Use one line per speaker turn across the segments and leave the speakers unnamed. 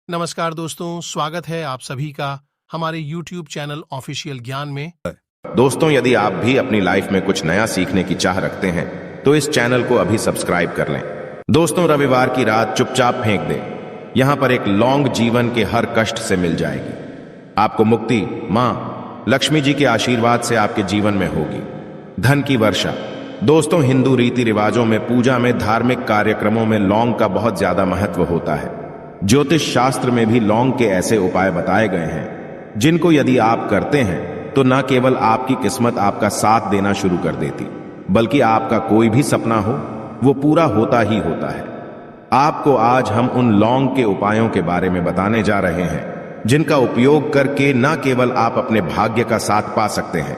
नमस्कार दोस्तों, स्वागत है आप सभी का हमारे YouTube चैनल ऑफिशियल ज्ञान में।
दोस्तों, यदि आप भी अपनी लाइफ में कुछ नया सीखने की चाह रखते हैं तो इस चैनल को अभी सब्सक्राइब कर लें। दोस्तों, रविवार की रात चुपचाप फेंक दें। यहां पर एक लौंग जीवन के हर कष्ट से मिल जाएगी। आपको मुक्ति मां लक्ष्मी जी के आशीर्वाद से आपके जीवन में होगी। धन की वर्षा। दोस्तों, हिंदू रीति रिवाजों में, पूजा में, धार्मिक कार्यक्रमों में लौंग का बहुत ज्यादा महत्व होता है। ज्योतिष शास्त्र में भी लौंग के ऐसे उपाय बताए गए हैं जिनको यदि आप करते हैं तो न केवल आपकी किस्मत आपका साथ देना शुरू कर देती, बल्कि आपका कोई भी सपना हो वो पूरा होता ही होता है। आपको आज हम उन लौंग के उपायों के बारे में बताने जा रहे हैं जिनका उपयोग करके न केवल आप अपने भाग्य का साथ पा सकते हैं,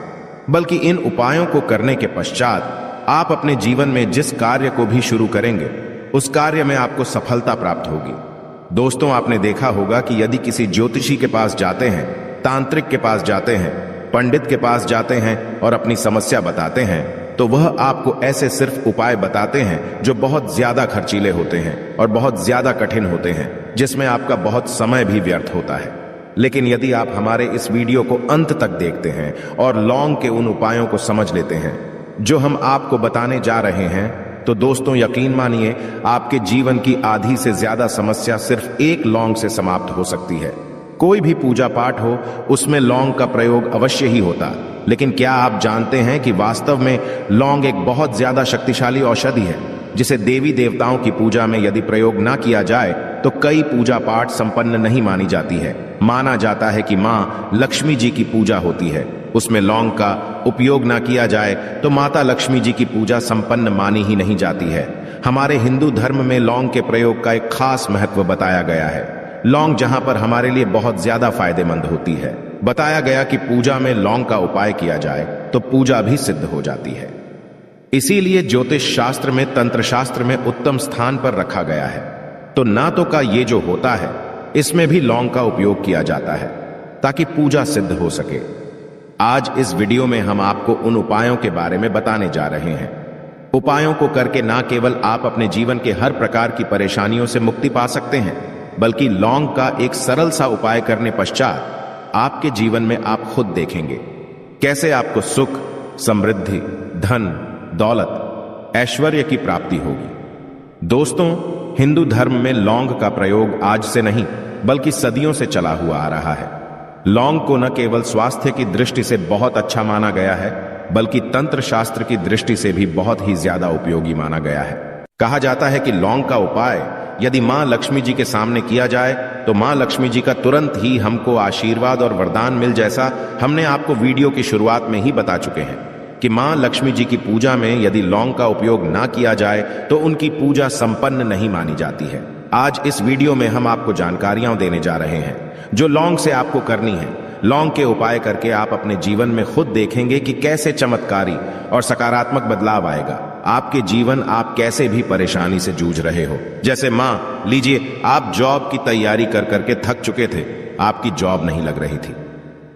बल्कि इन उपायों को करने के पश्चात आप अपने जीवन में जिस कार्य को भी शुरू करेंगे उस कार्य में आपको सफलता प्राप्त होगी। दोस्तों, आपने देखा होगा कि यदि किसी ज्योतिषी के पास जाते हैं, तांत्रिक के पास जाते हैं, पंडित के पास जाते हैं और अपनी समस्या बताते हैं तो वह आपको ऐसे सिर्फ उपाय बताते हैं जो बहुत ज्यादा खर्चीले होते हैं और बहुत ज्यादा कठिन होते हैं, जिसमें आपका बहुत समय भी व्यर्थ होता है। लेकिन यदि आप हमारे इस वीडियो को अंत तक देखते हैं और लौंग के उन उपायों को समझ लेते हैं जो हम आपको बताने जा रहे हैं, तो दोस्तों यकीन मानिए आपके जीवन की आधी से ज्यादा समस्या सिर्फ एक लौंग से समाप्त हो सकती है। कोई भी पूजा पाठ हो उसमें लौंग का प्रयोग अवश्य ही होता, लेकिन क्या आप जानते हैं कि वास्तव में लौंग एक बहुत ज्यादा शक्तिशाली औषधि है जिसे देवी देवताओं की पूजा में यदि प्रयोग ना किया जाए तो कई पूजा पाठ संपन्न नहीं मानी जाती है। माना जाता है कि मां लक्ष्मी जी की पूजा होती है, उसमें लौंग का उपयोग ना किया जाए तो माता लक्ष्मी जी की पूजा संपन्न मानी ही नहीं जाती है। हमारे हिंदू धर्म में लौंग के प्रयोग का एक खास महत्व बताया गया है। लौंग जहां पर हमारे लिए बहुत ज्यादा फायदेमंद होती है, बताया गया कि पूजा में लौंग का उपाय किया जाए तो पूजा भी सिद्ध हो जाती है। इसीलिए ज्योतिष शास्त्र में, तंत्र शास्त्र में उत्तम स्थान पर रखा गया है। तो ना तो का ये जो होता है इसमें भी लौंग का उपयोग किया जाता है ताकि पूजा सिद्ध हो सके। आज इस वीडियो में हम आपको उन उपायों के बारे में बताने जा रहे हैं। उपायों को करके ना केवल आप अपने जीवन के हर प्रकार की परेशानियों से मुक्ति पा सकते हैं, बल्कि लौंग का एक सरल सा उपाय करने पश्चात आपके जीवन में आप खुद देखेंगे कैसे आपको सुख, समृद्धि, धन, दौलत, ऐश्वर्य की प्राप्ति होगी। दोस्तों, हिंदू धर्म में लौंग का प्रयोग आज से नहीं बल्कि सदियों से चला हुआ आ रहा है। लौंग को न केवल स्वास्थ्य की दृष्टि से बहुत अच्छा माना गया है, बल्कि तंत्र शास्त्र की दृष्टि से भी बहुत ही ज्यादा उपयोगी माना गया है। कहा जाता है कि लौंग का उपाय यदि मां लक्ष्मी जी के सामने किया जाए तो मां लक्ष्मी जी का तुरंत ही हमको आशीर्वाद और वरदान मिल, जैसा हमने आपको वीडियो की शुरुआत में ही बता चुके हैं कि मां लक्ष्मी जी की पूजा में यदि लौंग का उपयोग ना किया जाए तो उनकी पूजा संपन्न नहीं मानी जाती है। आज इस वीडियो में हम आपको जानकारियां देने जा रहे हैं जो लौंग से आपको करनी है। लौंग के उपाय करके आप अपने जीवन में खुद देखेंगे कि कैसे चमत्कारी और सकारात्मक बदलाव आएगा। आपके जीवन, आप कैसे भी परेशानी से जूझ रहे हो, जैसे मां लीजिए आप जॉब की तैयारी कर करके थक चुके थे, आपकी जॉब नहीं लग रही थी,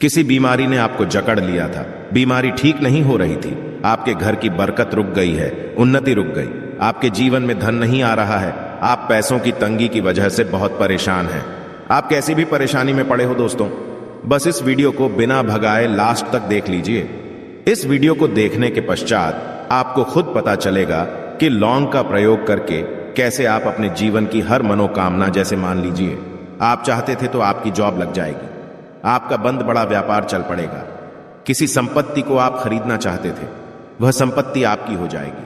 किसी बीमारी ने आपको जकड़ लिया था, बीमारी ठीक नहीं हो रही थी, आपके घर की बरकत रुक गई है, उन्नति रुक गई, आपके जीवन में धन नहीं आ रहा है, आप पैसों की तंगी की वजह से बहुत परेशान हैं। आप कैसी भी परेशानी में पड़े हो दोस्तों, बस इस वीडियो को बिना भगाए लास्ट तक देख लीजिए। इस वीडियो को देखने के पश्चात आपको खुद पता चलेगा कि लौंग का प्रयोग करके कैसे आप अपने जीवन की हर मनोकामना, जैसे मान लीजिए आप चाहते थे तो आपकी जॉब लग जाएगी, आपका बंद बड़ा व्यापार चल पड़ेगा, किसी संपत्ति को आप खरीदना चाहते थे वह संपत्ति आपकी हो जाएगी,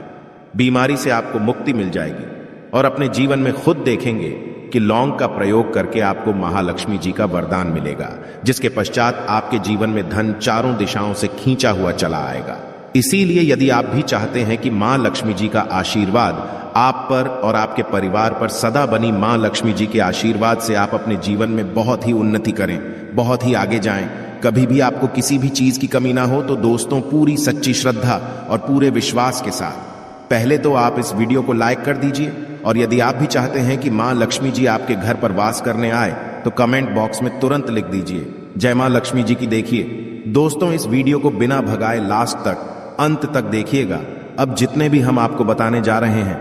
बीमारी से आपको मुक्ति मिल जाएगी और अपने जीवन में खुद देखेंगे कि लौंग का प्रयोग करके आपको महालक्ष्मी जी का वरदान मिलेगा, जिसके पश्चात आपके जीवन में धन चारों दिशाओं से खींचा हुआ चला आएगा। इसीलिए यदि आप भी चाहते हैं कि मां लक्ष्मी जी का आशीर्वाद आप पर और आपके परिवार पर सदा बनी मां लक्ष्मी जी के आशीर्वाद से आप अपने जीवन में बहुत ही उन्नति करें, बहुत ही आगे जाएं, कभी भी आपको किसी भी चीज की कमी ना हो, तो दोस्तों पूरी सच्ची श्रद्धा और पूरे विश्वास के साथ पहले तो आप इस वीडियो को लाइक कर दीजिए, और यदि आप भी चाहते हैं कि मां लक्ष्मी जी आपके घर पर वास करने आए तो कमेंट बॉक्स में तुरंत लिख दीजिए जय मां लक्ष्मी जी की। देखिए दोस्तों, इस वीडियो को बिना भगाए लास्ट तक, अंत तक देखिएगा। अब जितने भी हम आपको बताने जा रहे हैं,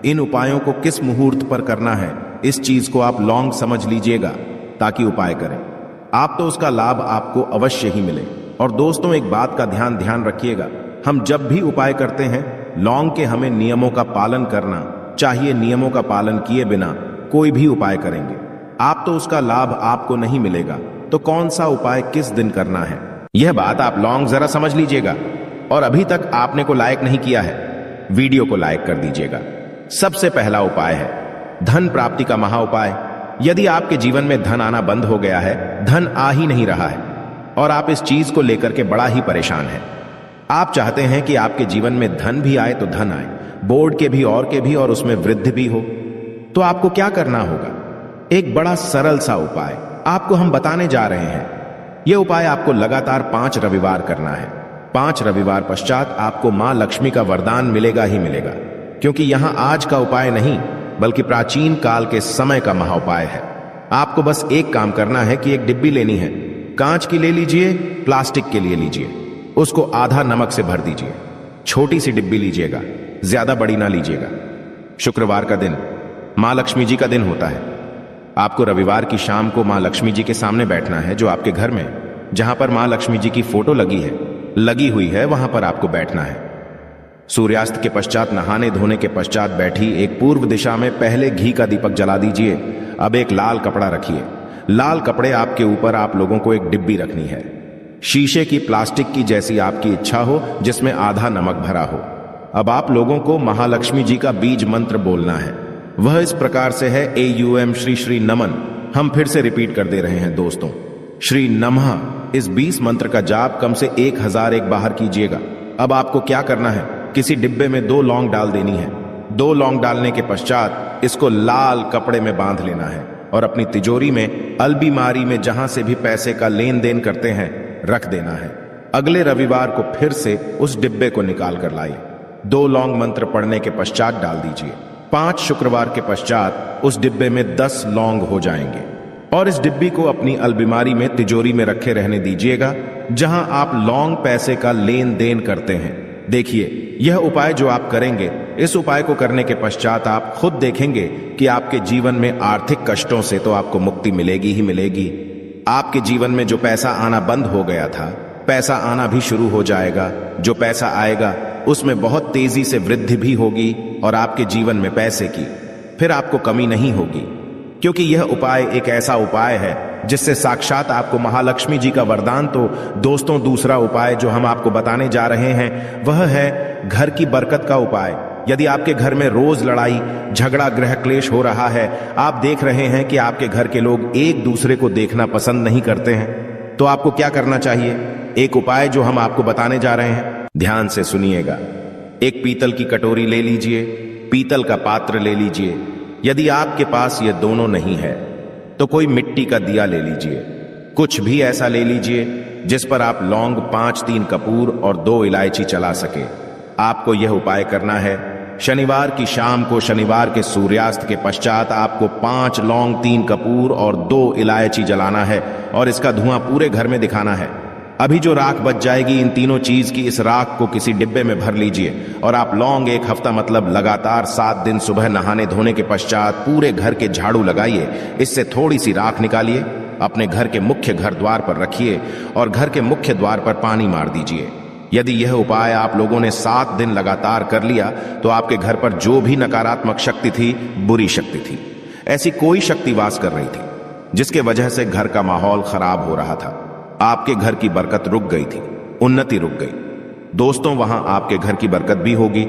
इन उपायों को किस मुहूर्त पर करना है, इस चीज को आप लौंग समझ लीजिएगा। ताकि उपाय करें। आप तो उसका लाभ आपको अवश्य ही मिले। और दोस्तों, एक बात का ध्यान रखिएगा, हम जब भी उपाय करते हैं लौंग के हमें नियमों का पालन करना चाहिए। नियमों का पालन किए बिना कोई भी उपाय करेंगे आप तो उसका लाभ आपको नहीं मिलेगा। तो कौन सा उपाय किस दिन करना है, यह बात आप लौंग जरा समझ लीजिएगा। और अभी तक आपने को लाइक नहीं किया है, वीडियो को लाइक कर दीजिएगा। सबसे पहला उपाय है धन प्राप्ति का महा उपाय। यदि आपके जीवन में धन आना बंद हो गया है, धन आ ही नहीं रहा है और आप इस चीज को लेकर के बड़ा ही परेशान हैं, आप चाहते हैं कि आपके जीवन में धन भी आए तो धन आए, बोर्ड के भी और उसमें वृद्धि भी हो, तो आपको क्या करना होगा? एक बड़ा सरल सा उपाय आपको हम बताने जा रहे हैं। यह उपाय आपको लगातार 5 रविवार करना है। 5 रविवार पश्चात आपको मां लक्ष्मी का वरदान मिलेगा ही मिलेगा, क्योंकि यहां आज का उपाय नहीं बल्कि प्राचीन काल के समय का महा उपाय है। आपको बस एक काम करना है कि एक डिब्बी लेनी है, कांच की ले लीजिए, प्लास्टिक के लिए लीजिए, उसको आधा नमक से भर दीजिए। छोटी सी डिब्बी लीजिएगा, ज्यादा बड़ी ना लीजिएगा। शुक्रवार का दिन मां लक्ष्मी जी का दिन होता है। आपको रविवार की शाम को मां लक्ष्मी जी के सामने बैठना है, जो आपके घर में जहां पर मां लक्ष्मी जी की फोटो लगी हुई है वहां पर आपको बैठना है। सूर्यास्त के पश्चात नहाने धोने के पश्चात बैठी एक पूर्व दिशा में पहले घी का दीपक जला दीजिए। अब एक लाल कपड़ा रखिए। लाल कपड़े आपके ऊपर आप लोगों को एक डिब्बी रखनी है, शीशे की, प्लास्टिक की, जैसी आपकी इच्छा हो, जिसमें आधा नमक भरा हो। अब आप लोगों को महालक्ष्मी जी का बीज मंत्र बोलना है। वह इस प्रकार से है, AUM श्री श्री नमन। हम फिर से रिपीट कर दे रहे हैं दोस्तों, श्री नमः। इस 20 मंत्र का जाप कम से 1000 एक बाहर कीजिएगा। अब आपको क्या करना है, किसी डिब्बे में 2 लौंग डाल देनी है। 2 लौंग डालने के पश्चात इसको लाल कपड़े में बांध लेना है और अपनी तिजोरी में, अलमारी में, जहां से भी पैसे का लेन देन करते हैं, रख देना है। अगले रविवार को फिर से उस डिब्बे को निकाल कर लाइए। 2 लौंग मंत्र पढ़ने के पश्चात डाल दीजिए। 5 शुक्रवार के पश्चात उस डिब्बे में 10 लौंग हो जाएंगे और इस डिब्बी को अपनी अलमारी में, तिजोरी में रखे रहने दीजिएगा, जहां आप लौंग पैसे का लेन देन करते हैं। देखिए, यह उपाय जो आप करेंगे, इस उपाय को करने के पश्चात आप खुद देखेंगे कि आपके जीवन में आर्थिक कष्टों से तो आपको मुक्ति मिलेगी ही मिलेगी। आपके जीवन में जो पैसा आना बंद हो गया था, पैसा आना भी शुरू हो जाएगा। जो पैसा आएगा उसमें बहुत तेजी से वृद्धि भी होगी और आपके जीवन में पैसे की फिर आपको कमी नहीं होगी, क्योंकि यह उपाय एक ऐसा उपाय है जिससे साक्षात आपको महालक्ष्मी जी का वरदान। तो दोस्तों, दूसरा उपाय जो हम आपको बताने जा रहे हैं वह है घर की बरकत का उपाय। यदि आपके घर में रोज लड़ाई झगड़ा गृह क्लेश हो रहा है, आप देख रहे हैं कि आपके घर के लोग एक दूसरे को देखना पसंद नहीं करते हैं, तो आपको क्या करना चाहिए? एक उपाय जो हम आपको बताने जा रहे हैं, ध्यान से सुनिएगा। एक पीतल की कटोरी ले लीजिए, पीतल का पात्र ले लीजिए। यदि आपके पास ये दोनों नहीं है तो कोई मिट्टी का दिया ले लीजिए। कुछ भी ऐसा ले लीजिए जिस पर आप लौंग, 5-3 कपूर और 2 इलायची चला सके। आपको यह उपाय करना है शनिवार की शाम को। शनिवार के सूर्यास्त के पश्चात आपको 5 लौंग, 3 कपूर और 2 इलायची जलाना है और इसका धुआं पूरे घर में दिखाना है। अभी जो राख बच जाएगी, इन तीनों चीज की, इस राख को किसी डिब्बे में भर लीजिए और आप लौंग 1 हफ्ता मतलब लगातार 7 दिन सुबह नहाने धोने के पश्चात पूरे घर के झाड़ू लगाइए। इससे थोड़ी सी राख निकालिए, अपने घर के मुख्य घर द्वार पर रखिए और घर के मुख्य द्वार पर पानी मार दीजिए। यदि यह उपाय आप लोगों ने 7 दिन लगातार कर लिया तो आपके घर पर जो भी नकारात्मक शक्ति थी, बुरी शक्ति थी, ऐसी कोई शक्ति वास कर रही थी जिसके वजह से घर का माहौल खराब हो रहा था, आपके घर की बरकत रुक गई थी, उन्नति रुक गई। दोस्तों, वहां आपके घर की बरकत भी होगी,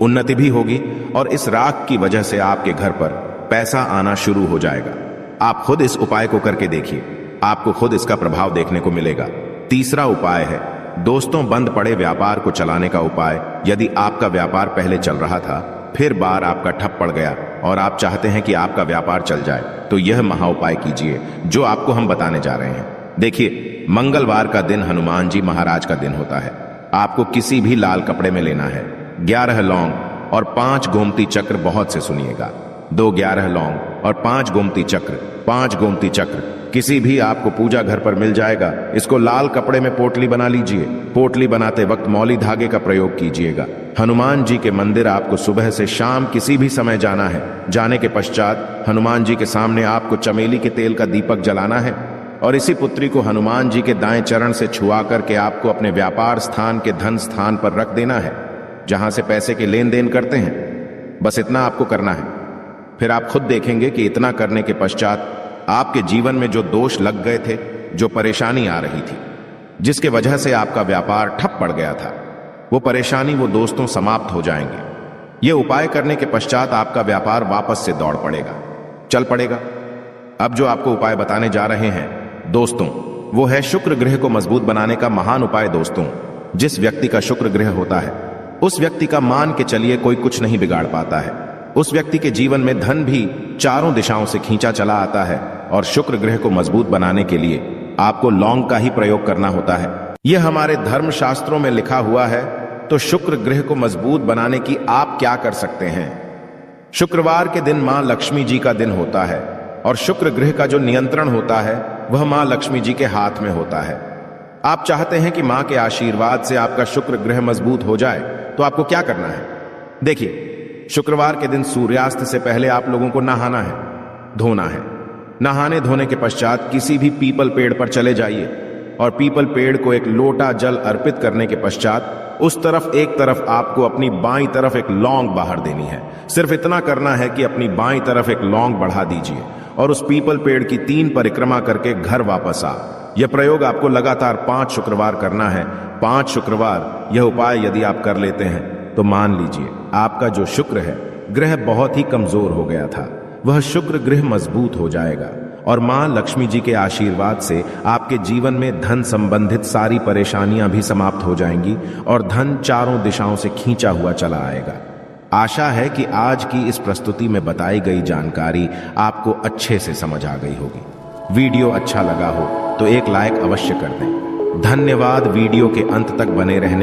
उन्नति भी होगी और इस राख की वजह से आपके घर पर पैसा आना शुरू हो जाएगा। आप खुद इस उपाय को करके देखिए, आपको खुद इसका प्रभाव देखने को मिलेगा। तीसरा उपाय है दोस्तों, बंद पड़े व्यापार को चलाने का उपाय। यदि आपका व्यापार पहले चल रहा था, फिर बार आपका ठप पड़ गया और आप चाहते हैं कि आपका व्यापार चल जाए, तो यह महा उपाय कीजिए जो आपको हम बताने जा रहे हैं। देखिए, मंगलवार का दिन हनुमान जी महाराज का दिन होता है। आपको किसी भी लाल कपड़े में लेना है 11 लौंग और 5 गोमती चक्र। बहुत से सुनिएगा, 2 11 लौंग और 5 गोमती चक्र। 5 गोमती चक्र किसी भी आपको पूजा घर पर मिल जाएगा। इसको लाल कपड़े में पोटली बना लीजिए। पोटली बनाते वक्त मौली धागे का प्रयोग कीजिएगा। हनुमान जी के मंदिर आपको सुबह से शाम किसी भी समय जाना है। जाने के पश्चात हनुमान जी के सामने आपको चमेली के तेल का दीपक जलाना है और इसी पुत्री को हनुमान जी के दाएं चरण से छुआ करके आपको अपने व्यापार स्थान के धन स्थान पर रख देना है, जहां से पैसे के लेन देन करते हैं। बस इतना आपको करना है। फिर आप खुद देखेंगे कि इतना करने के पश्चात आपके जीवन में जो दोष लग गए थे, जो परेशानी आ रही थी, जिसके वजह से आपका व्यापार ठप पड़ गया था, वो परेशानी, वो दोस्तों समाप्त हो जाएंगे। ये उपाय करने के पश्चात आपका व्यापार वापस से दौड़ पड़ेगा, चल पड़ेगा। अब जो आपको उपाय बताने जा रहे हैं दोस्तों, वो है शुक्र ग्रह को मजबूत बनाने का महान उपाय। दोस्तों, जिस व्यक्ति का शुक्र ग्रह होता है उस व्यक्ति का मान के चलिए कोई कुछ नहीं बिगाड़ पाता है। उस व्यक्ति के जीवन में धन भी चारों दिशाओं से खींचा चला आता है। और शुक्र ग्रह को मजबूत बनाने के लिए आपको लौंग का ही प्रयोग करना होता है। यह हमारे धर्म शास्त्रों में लिखा हुआ है। तो शुक्र ग्रह को मजबूत बनाने की आप क्या कर सकते हैं? शुक्रवार के दिन मां लक्ष्मी जी का दिन होता है और शुक्र ग्रह का जो नियंत्रण होता है वह मां लक्ष्मी जी के हाथ में होता है। आप चाहते हैं कि मां के आशीर्वाद से आपका शुक्र ग्रह मजबूत हो जाए, तो आपको क्या करना है? देखिए, शुक्रवार के दिन सूर्यास्त से पहले आप लोगों को नहाना है, धोना है। नहाने धोने के पश्चात किसी भी पीपल पेड़ पर चले जाइए और पीपल पेड़ को एक लोटा जल अर्पित करने के पश्चात उस तरफ एक तरफ आपको अपनी बाईं तरफ एक लौंग बाहर देनी है। सिर्फ इतना करना है कि अपनी बाईं तरफ एक लौंग बढ़ा दीजिए और उस पीपल पेड़ की 3 परिक्रमा करके घर वापस आ। यह प्रयोग आपको लगातार 5 शुक्रवार करना है। 5 शुक्रवार यह उपाय यदि आप कर लेते हैं तो मान लीजिए आपका जो शुक्र है ग्रह बहुत ही कमजोर हो गया था, वह शुक्र ग्रह मजबूत हो जाएगा और मां लक्ष्मी जी के आशीर्वाद से आपके जीवन में धन संबंधित सारी परेशानियां भी समाप्त हो जाएंगी और धन चारों दिशाओं से खींचा हुआ चला आएगा। आशा है कि आज की इस प्रस्तुति में बताई गई जानकारी आपको अच्छे से समझ आ गई होगी। वीडियो अच्छा लगा हो तो एक लाइक अवश्य कर दें। धन्यवाद वीडियो के अंत तक बने रहने